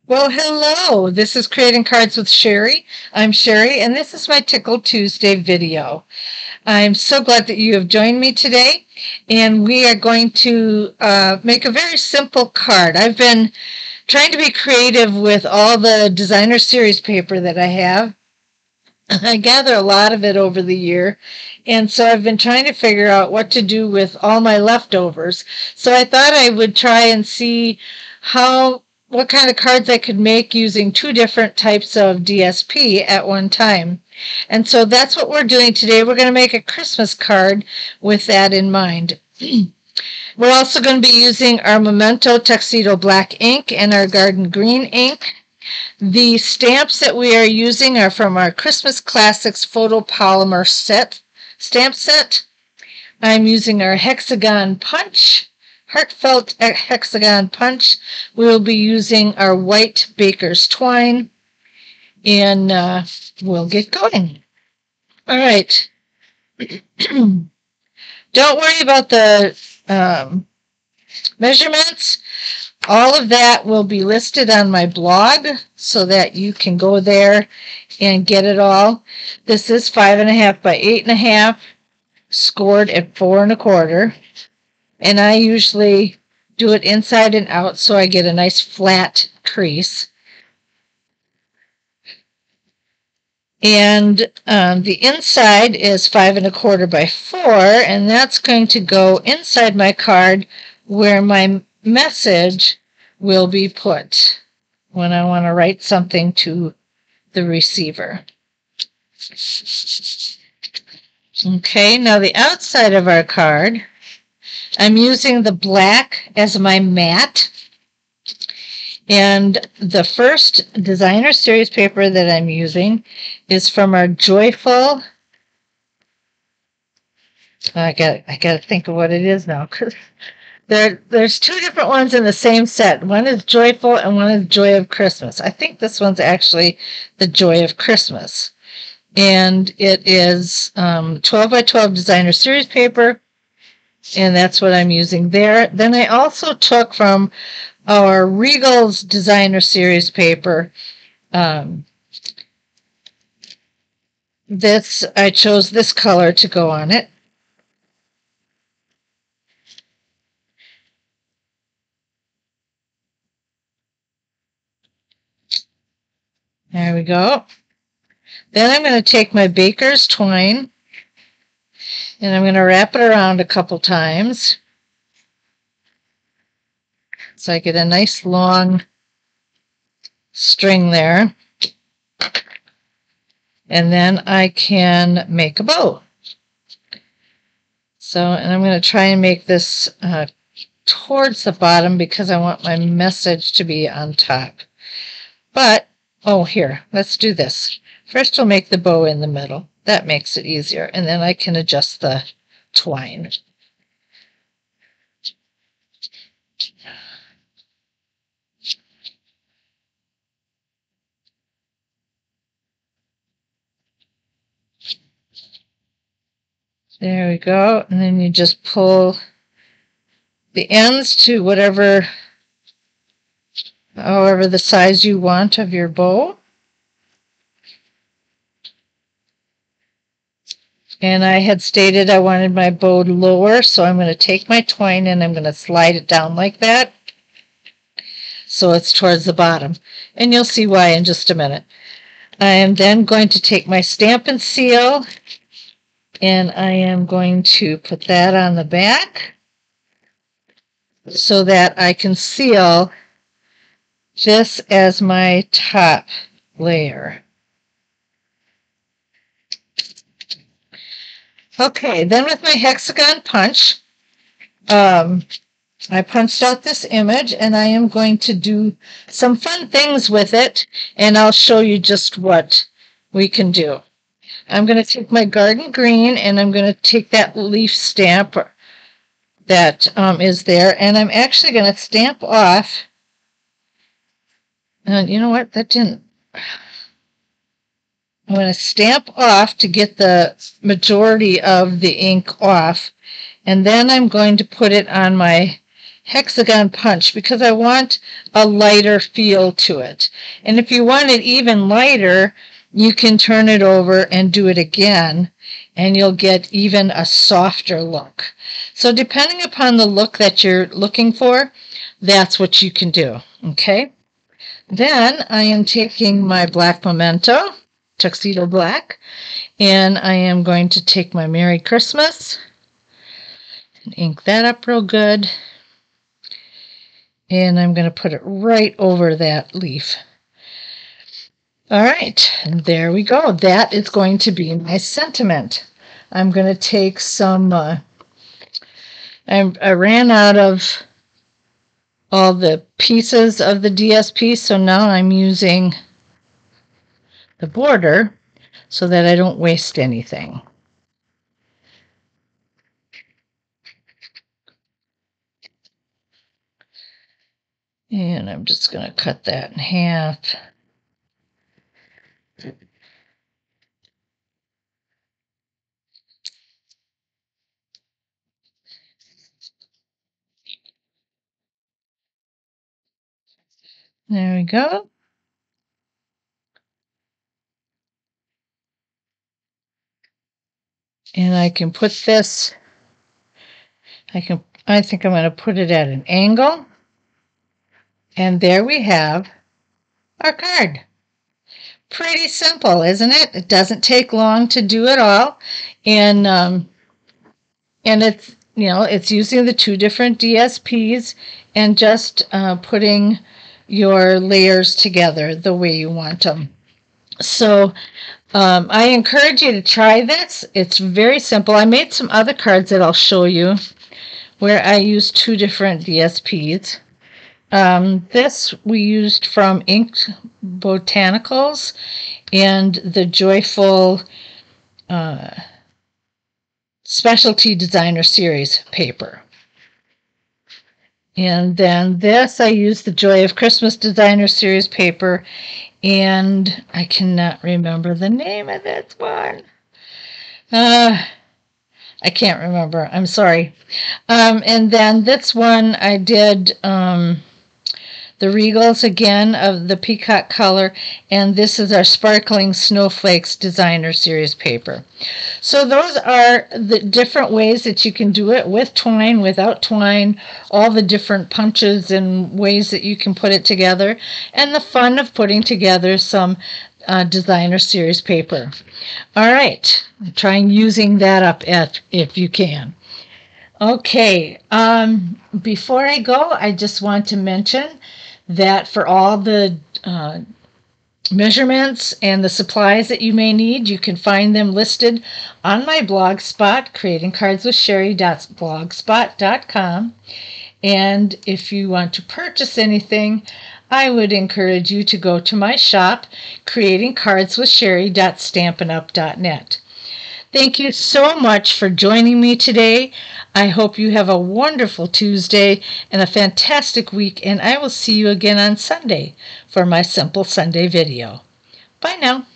Well, hello. This is Creating Cards with Sherry. I'm Sherry, and this is my Tickled Tuesday video. I'm so glad that you have joined me today, and we are going to make a very simple card. I've been trying to be creative with all the designer series paper that I have. I gather a lot of it over the year, and so I've been trying to figure out what to do with all my leftovers. So I thought I would try and see what kind of cards I could make using two different types of DSP at one time. And so that's what we're doing today. We're going to make a Christmas card with that in mind. We're also going to be using our Memento Tuxedo Black ink and our Garden Green ink. The stamps that we are using are from our Christmas Classics Photopolymer stamp set. I'm using our Hexagon Punch, Heartfelt Hexagon Punch. We will be using our white Baker's Twine, and we'll get going. All right. Don't worry about the measurements. All of that will be listed on my blog so that you can go there and get it all. This is 5.5 by 8.5, scored at 4 1/4. And I usually do it inside and out so I get a nice flat crease. And the inside is 5 1/4 by 4, and that's going to go inside my card where my message will be put when I want to write something to the receiver. Okay, now the outside of our card, I'm using the black as my mat. And the first designer series paper that I'm using is from our Joyful. I got to think of what it is now, because there's two different ones in the same set. One is Joyful and one is Joy of Christmas. I think this one's actually the Joy of Christmas. And it is 12 by 12 designer series paper, and that's what I'm using there. Then I also took from our Regal's designer series paper. I chose this color to go on it. There we go. Then I'm going to take my Baker's Twine, and I'm going to wrap it around a couple times so I get a nice long string there. And then I can make a bow. And I'm going to try and make this towards the bottom because I want my message to be on top. But, here, let's do this. First we'll make the bow in the middle. That makes it easier. And then I can adjust the twine. There we go. And then you just pull the ends to however the size you want of your bow. And I had stated I wanted my bow lower, so I'm going to take my twine and I'm going to slide it down like that so it's towards the bottom. And you'll see why in just a minute. I am then going to take my Stampin' Seal, and I am going to put that on the back so that I can seal this as my top layer. Okay, then with my Hexagon Punch, I punched out this image, and I am going to do some fun things with it, and I'll show you just what we can do. I'm going to take my Garden Green, and I'm going to take that leaf stamp that is there, and I'm actually going to stamp off. And you know what? That didn't. I'm going to stamp off to get the majority of the ink off, and then I'm going to put it on my hexagon punch because I want a lighter feel to it. And if you want it even lighter, you can turn it over and do it again, and you'll get even a softer look. So depending upon the look that you're looking for, that's what you can do, okay? Then I am taking my black memento, tuxedo black, and I am going to take my Merry Christmas and ink that up real good. And I'm going to put it right over that leaf. All right, and there we go. That is going to be my sentiment. I'm going to take some, I ran out of all the pieces of the DSP, so now I'm using the border so that I don't waste anything. And I'm just going to cut that in half. There we go. And I can put this, I think I'm going to put it at an angle. And there we have our card. Pretty simple, isn't it? It doesn't take long to do it all. And it's, it's using the two different DSPs and just putting your layers together the way you want them. So I encourage you to try this. It's very simple. I made some other cards that I'll show you where I used two different DSPs. This we used from Inked Botanicals and the Joyful Specialty Designer Series paper. And then this, I used the Joy of Christmas Designer Series paper, and I cannot remember the name of this one. I can't remember. I'm sorry. And then this one, I did the Regals again of the peacock color, and this is our Sparkling Snowflakes Designer Series paper. So those are the different ways that you can do it, with twine, without twine, all the different punches and ways that you can put it together, and the fun of putting together some designer series paper. All right, try using that up if you can. Okay, before I go, I just want to mention that for all the measurements and the supplies that you may need, you can find them listed on my blog spot, creatingcardswithsherry.blogspot.com. And if you want to purchase anything, I would encourage you to go to my shop, creatingcardswithsherry.stampinup.net. Thank you so much for joining me today. I hope you have a wonderful Tuesday and a fantastic week, and I will see you again on Sunday for my Simple Sunday video. Bye now.